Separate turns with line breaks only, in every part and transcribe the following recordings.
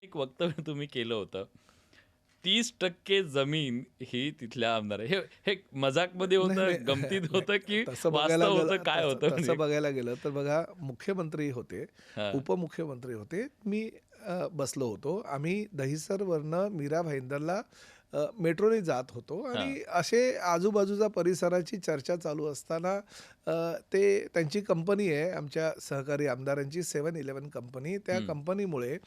एक वक्तव्य तुम्ही केलं होतं. 30% जमीन ही तिथल्या आमदार आहे. हे हे मजाकमध्ये
नाही,
होतं,
नाही.
गमतीत
नाही.
होतं, की
तसं बघायला
वास्तव होतं,
गेलं
काय
तसं
होतं म्हणजे?
तसं बघायला गेलं तर बघा मुख्यमंत्री होते,
हां,
उपमुख्यमंत्री होते. मी बसलो होतो. आम्ही दहिसरवरनं मीरा भाईंदरला मेट्रोने जात होतो आणि
हां.
असे आजूबाजूच्या परिसराची चर्चा चालू असताना ते त्यांची कंपनी आहे आमच्या सहकारी आमदारांची 7-Eleven कंपनी. त्या
हं.
कंपनीमुळे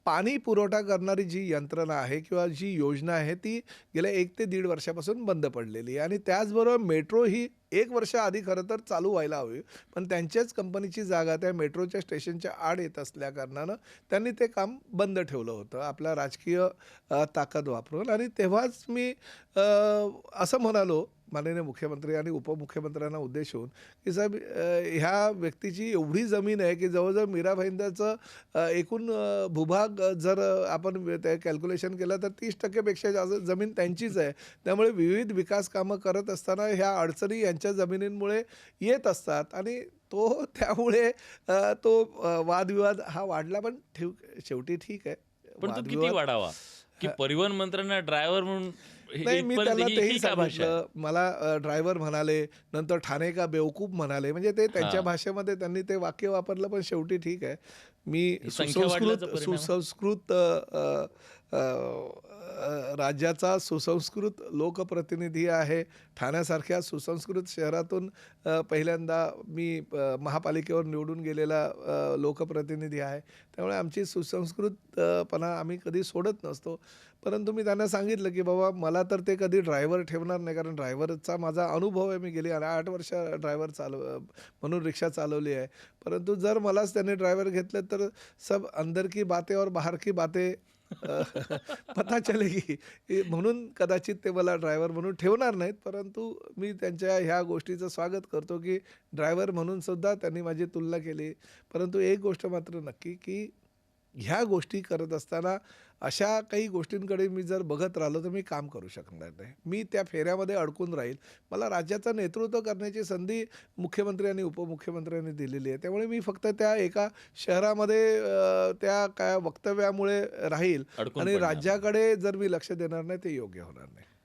पाणी पुरवठा करणारी जी यंत्रणा आहे किंवा जी योजना आहे ती गेल्या 1 ते दीड वर्षापासून बंद पडलेली आहे आणि त्याचबरोबर मेट्रो ही 1 वर्ष आधी खरं तर चालू व्हायला हवी. पण त्यांच्याच कंपनीची जागा त्या मेट्रोच्या स्टेशनच्या आड येत असल्याकारणानं त्यांनी ते काम बंद ठेवलं होतं आपला राजकीय ताकद वापरून आणि तेव्हाच मी असं म्हणालो माननीय मुख्यमंत्री आणि उपमुख्यमंत्र्यांना उद्देशून, की साहेब ह्या व्यक्तीची एवढी जमीन आहे, की जवळ-जवळ मीरा भाईंदरचं एकूण भूभाग जर आपण ते कॅल्क्युलेशन केलं तर 30% पेक्षा जास्त जमीन त्यांचीच आहे. त्यामुळे विविध विकास कामं करत असताना ह्या अडचणी यांच्या जमिनींमुळे येत असतात आणि त्यामुळे तो वादविवाद हा वाढला. पण शेवटी ठीक आहे.
पण तो किती
वादविवाद
वाढावा? की परिवहन मंत्र्यांना ड्रायव्हर म्हणून हे
नाही, मी
इथपर्यंत
त्यांना तेही
ही काय भाषा आहे?
सांगितलं. मला ड्रायव्हर म्हणाले, नंतर ठाणे का बेवकूफ म्हणाले. म्हणजे ते त्यांच्या
हां.
भाषेमध्ये त्यांनी ते वाक्य वापरलं, पण शेवटी ठीक आहे. मी
ही संख्या वाढल्याचा परिणाम आहे?
सुसंस्कृत अ, अ, राज्याचा सुसंस्कृत लोकप्रतिनिधी आहे. ठाण्यासारख्या सुसंस्कृत शहरातून पहिल्यांदा मी महापालिकेवर निवडून गेलेला लोकप्रतिनिधी आहे. त्यामुळे आमची पणा आम्ही कधी सोडत नसतो. परंतु मी त्यांना सांगितलं, की बाबा मला तर ते कधी ड्रायव्हर ठेवणार नाही, कारण ड्रायव्हरचा माझा अनुभव आहे. मी गेली 8 वर्ष ड्रायव्हर म्हणून रिक्षा चालवली आहे. परंतु जर मलाच त्यांनी ड्रायव्हर घेतले तर सब अंदर की बातें और बाहर की बातें अ, पता चलेगी. म्हणून कदाचित ते मला ड्रायव्हर म्हणून ठेवणार नाहीत. परंतु मी त्यांच्या ह्या गोष्टीचं स्वागत करतो, की ड्रायव्हर म्हणून सुद्धा त्यांनी माझी तुलना केली. परंतु एक गोष्ट मात्र नक्की, की ह्या गोष्टी करत असताना अशा काही गोष्टींकडे मी जर बघत राहिलो, तर मी काम करू शकणार नाही. मी त्या फेऱ्यामध्ये अडकून राहील. मला राज्याचं नेतृत्व करण्याची संधी मुख्यमंत्री आणि उपमुख्यमंत्र्यांनी दिलेली आहे. त्यामुळे मी फक्त त्या एका शहरामध्ये त्या काय वक्तव्यामुळे राहील
अडकून
आणि
पडणार नाही.
राज्याकडे जर मी लक्ष देणार नाही, ते योग्य होणार नाही.